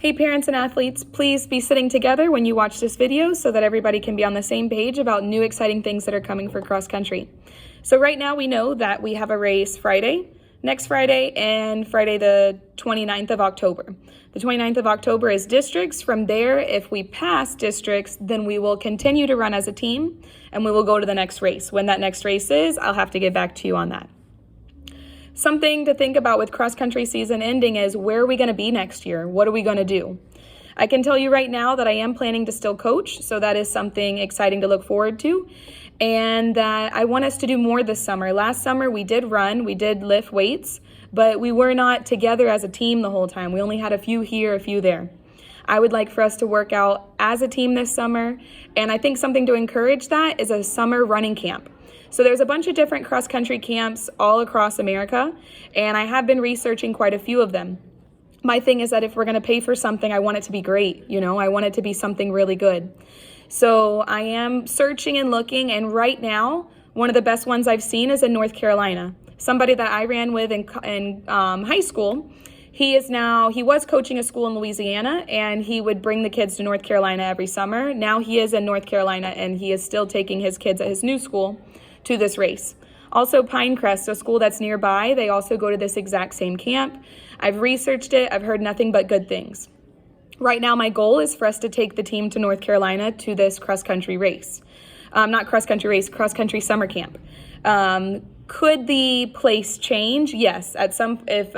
Hey parents and athletes, please be sitting together when you watch this video so that everybody can be on the same page about new exciting things that are coming for cross country. So right now we know that we have a race next Friday, and Friday the 29th of October. The 29th of October is districts. From there, if we pass districts, then we will continue to run as a team and we will go to the next race. When that next race is, I'll have to get back to you on that. Something to think about with cross-country season ending is, where are we going to be next year? What are we going to do? I can tell you right now that I am planning to still coach, so that is something exciting to look forward to, and that I want us to do more this summer. Last summer we did lift weights, but we were not together as a team the whole time. We only had a few here, a few there. I would like for us to work out as a team this summer, and I think something to encourage that is a summer running camp. So there's a bunch of different cross-country camps all across America, and I have been researching quite a few of them. My thing is that if we're going to pay for something, I want it to be great. I want it to be something really good. So I am searching and looking, and right now, one of the best ones I've seen is in North Carolina. Somebody that I ran with in high school, he was coaching a school in Louisiana, and he would bring the kids to North Carolina every summer. Now he is in North Carolina, and he is still taking his kids at his new school to this race. Also Pinecrest, a school that's nearby, they also go to this exact same camp. I've researched it. I've heard nothing but good things. Right now, my goal is for us to take the team to North Carolina to this cross-country race. Not cross-country race, cross-country summer camp. Could the place change? Yes. If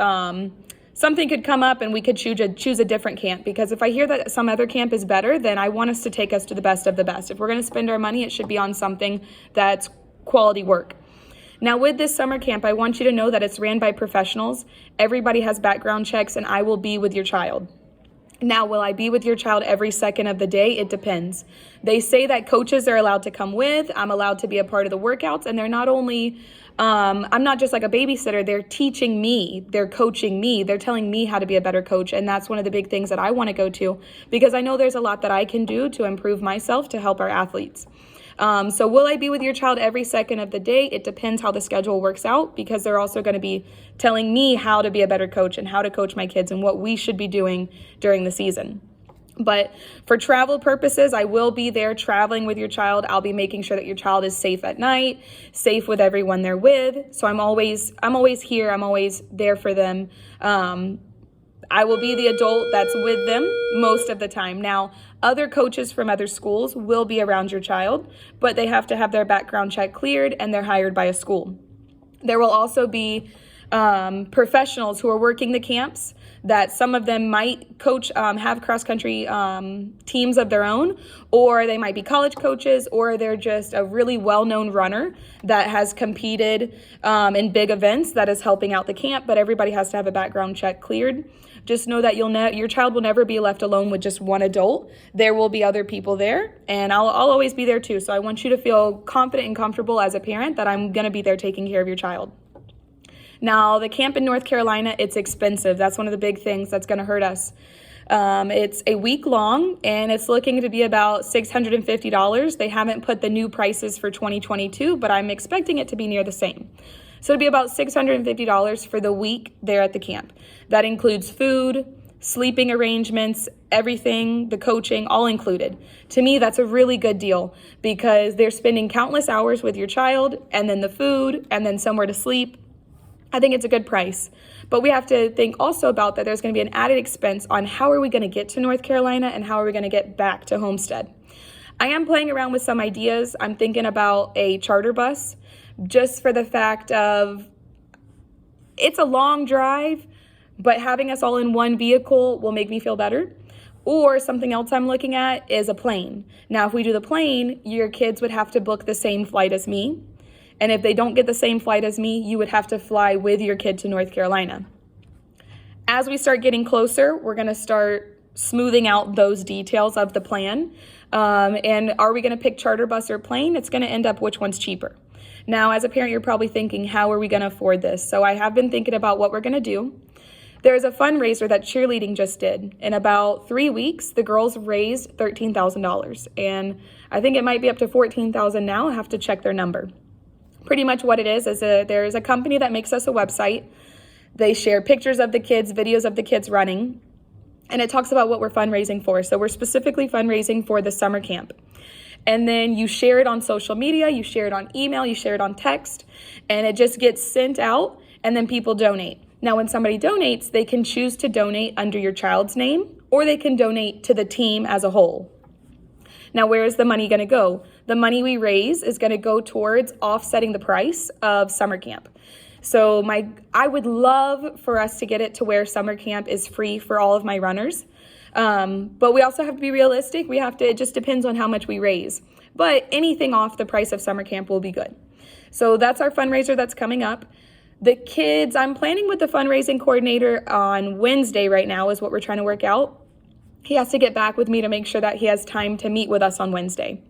something could come up and we could choose a different camp, because if I hear that some other camp is better, then I want us to take us to the best of the best. If we're going to spend our money, it should be on something that's quality work. Now with this summer camp, I want you to know that it's ran by professionals. Everybody has background checks, and I will be with your child. Now, will I be with your child every second of the day? It depends. They say that coaches are allowed to come with. I'm allowed to be a part of the workouts, and they're not only, I'm not just like a babysitter. They're teaching me, they're coaching me, they're telling me how to be a better coach, and that's one of the big things that I want to go to, because I know there's a lot that I can do to improve myself to help our athletes. So will I be with your child every second of the day? It depends how the schedule works out, because they're also going to be telling me how to be a better coach and how to coach my kids and what we should be doing during the season. But for travel purposes, I will be there traveling with your child. I'll be making sure that your child is safe at night, safe with everyone they're with. So I'm always here. I'm always there for them. I will be the adult that's with them most of the time. Now, other coaches from other schools will be around your child, but they have to have their background check cleared, and they're hired by a school. There will also be professionals who are working the camps, that some of them might coach, have cross-country teams of their own, or they might be college coaches, or they're just a really well-known runner that has competed in big events that is helping out the camp, but everybody has to have a background check cleared. Just know that your child will never be left alone with just one adult. There will be other people there, and I'll always be there too. So I want you to feel confident and comfortable as a parent that I'm going to be there taking care of your child. Now, the camp in North Carolina, it's expensive. That's one of the big things that's going to hurt us. It's a week long, and it's looking to be about $650. They haven't put the new prices for 2022, but I'm expecting it to be near the same. So it'll be about $650 for the week there at the camp. That includes food, sleeping arrangements, everything, the coaching, all included. To me, that's a really good deal, because they're spending countless hours with your child, and then the food, and then somewhere to sleep. I think it's a good price. But we have to think also about that there's going to be an added expense on how are we going to get to North Carolina and how are we going to get back to Homestead. I am playing around with some ideas. I'm thinking about a charter bus, just for the fact of it's a long drive, but having us all in one vehicle will make me feel better. Or something else I'm looking at is a plane. Now, if we do the plane, your kids would have to book the same flight as me. And if they don't get the same flight as me, you would have to fly with your kid to North Carolina. As we start getting closer, we're going to start smoothing out those details of the plan. And are we going to pick charter bus or plane? It's going to end up which one's cheaper. Now, as a parent, you're probably thinking, how are we going to afford this? So I have been thinking about what we're going to do. There's a fundraiser that cheerleading just did. In about 3 weeks, the girls raised $13,000. And I think it might be up to $14,000 now. I have to check their number. Pretty much what it is there's a company that makes us a website. They share pictures of the kids, videos of the kids running. and it talks about what we're fundraising for. So we're specifically fundraising for the summer camp. And then you share it on social media, you share it on email, you share it on text, and it just gets sent out, and then people donate. Now, when somebody donates, they can choose to donate under your child's name, or they can donate to the team as a whole. Now, where is the money going to go? The money we raise is going to go towards offsetting the price of summer camp. So I would love for us to get it to where summer camp is free for all of my runners. But we also have to be realistic. It just depends on how much we raise. But anything off the price of summer camp will be good. So that's our fundraiser that's coming up. The kids, I'm planning with the fundraising coordinator on Wednesday right now is what we're trying to work out. He has to get back with me to make sure that he has time to meet with us on Wednesday.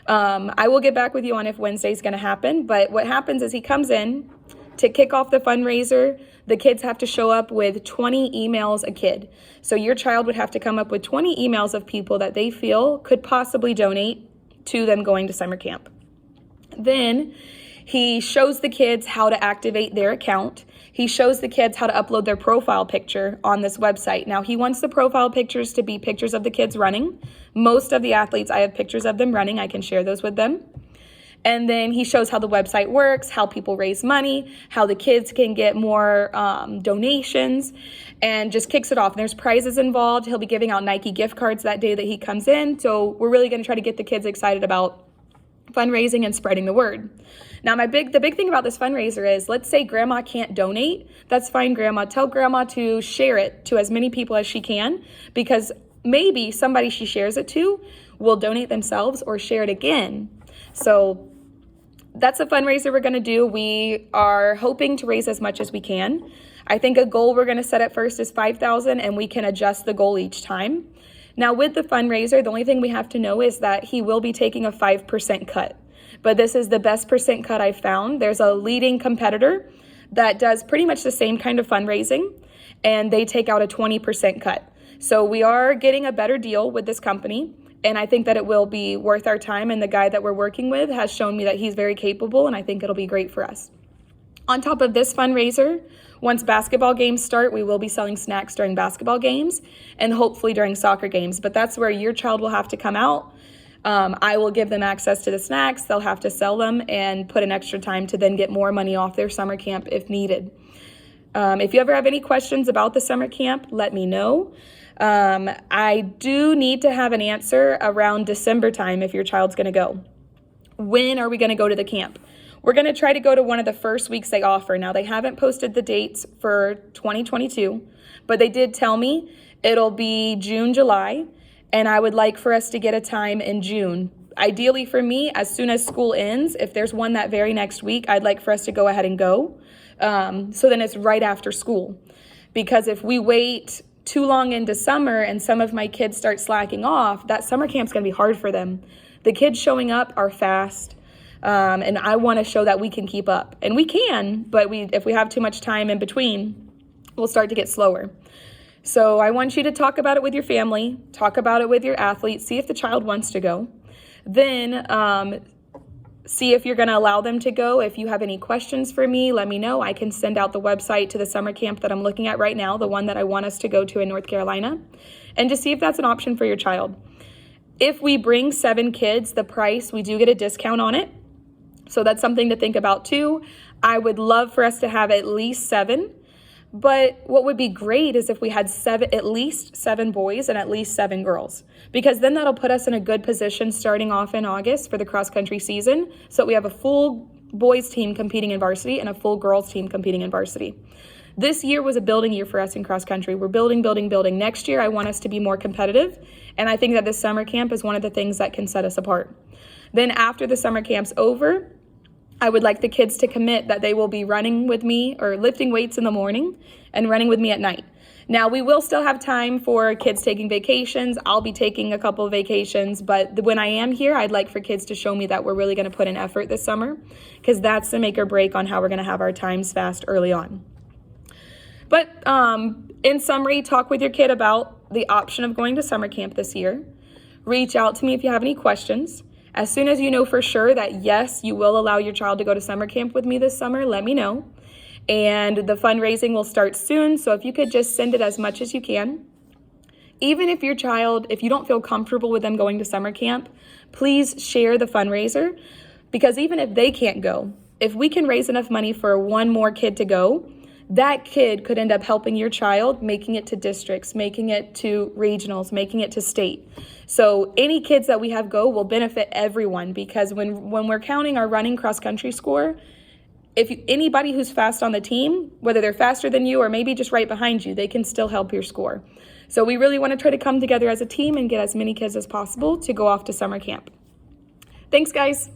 I will get back with you on if Wednesday's going to happen. But what happens is he comes in to kick off the fundraiser. The kids have to show up with 20 emails a kid. So your child would have to come up with 20 emails of people that they feel could possibly donate to them going to summer camp. Then he shows the kids how to activate their account. He shows the kids how to upload their profile picture on this website. Now, he wants the profile pictures to be pictures of the kids running. Most of the athletes, I have pictures of them running. I can share those with them. And then he shows how the website works, how people raise money, how the kids can get more donations, and just kicks it off. And there's prizes involved. He'll be giving out Nike gift cards that day that he comes in. So we're really going to try to get the kids excited about fundraising and spreading the word. Now, the big thing about this fundraiser is, let's say grandma can't donate. That's fine, grandma. Tell grandma to share it to as many people as she can, because maybe somebody she shares it to will donate themselves or share it again. So that's a fundraiser we're going to do. We are hoping to raise as much as we can. I think a goal we're going to set at first is $5,000, and we can adjust the goal each time. Now, with the fundraiser, the only thing we have to know is that he will be taking a 5% cut. But this is the best percent cut I've found. There's a leading competitor that does pretty much the same kind of fundraising, and they take out a 20% cut. So we are getting a better deal with this company, and I think that it will be worth our time. And the guy that we're working with has shown me that he's very capable, and I think it'll be great for us. On top of this fundraiser, once basketball games start, we will be selling snacks during basketball games and hopefully during soccer games. But that's where your child will have to come out. I will give them access to the snacks. They'll have to sell them and put in extra time to then get more money off their summer camp if needed. If you ever have any questions about the summer camp, let me know. I do need to have an answer around December time if your child's going to go. When are we going to go to the camp? We're going to try to go to one of the first weeks they offer. Now, they haven't posted the dates for 2022, but they did tell me it'll be June, July, and I would like for us to get a time in June. Ideally for me, as soon as school ends, if there's one that very next week, I'd like for us to go ahead and go. So then it's right after school. Because if we wait too long into summer and some of my kids start slacking off, that summer camp's going to be hard for them. The kids showing up are fast. And I want to show that we can keep up. And we can, but if we have too much time in between, we'll start to get slower. So I want you to talk about it with your family, talk about it with your athletes, see if the child wants to go. Then see if you're going to allow them to go. If you have any questions for me, let me know. I can send out the website to the summer camp that I'm looking at right now, the one that I want us to go to in North Carolina, and just see if that's an option for your child. If we bring 7 kids, the price, we do get a discount on it. So that's something to think about too. I would love for us to have at least 7, but what would be great is if we had at least 7 boys and at least 7 girls, because then that'll put us in a good position starting off in August for the cross country season. So we have a full boys team competing in varsity and a full girls team competing in varsity. This year was a building year for us in cross country. We're building. Next year, I want us to be more competitive. And I think that this summer camp is one of the things that can set us apart. Then after the summer camp's over, I would like the kids to commit that they will be running with me or lifting weights in the morning and running with me at night. Now, we will still have time for kids taking vacations. I'll be taking a couple of vacations, but when I am here, I'd like for kids to show me that we're really going to put in effort this summer, because that's the make or break on how we're going to have our times fast early on. But in summary, talk with your kid about the option of going to summer camp this year. Reach out to me if you have any questions. As soon as you know for sure that, yes, you will allow your child to go to summer camp with me this summer, let me know. And the fundraising will start soon, so if you could just send it as much as you can. Even if if you don't feel comfortable with them going to summer camp, please share the fundraiser, because even if they can't go, if we can raise enough money for one more kid to go, that kid could end up helping your child, making it to districts, making it to regionals, making it to state. So any kids that we have go will benefit everyone, because when we're counting our running cross-country score, anybody who's fast on the team, whether they're faster than you or maybe just right behind you, they can still help your score. So we really want to try to come together as a team and get as many kids as possible to go off to summer camp. Thanks, guys.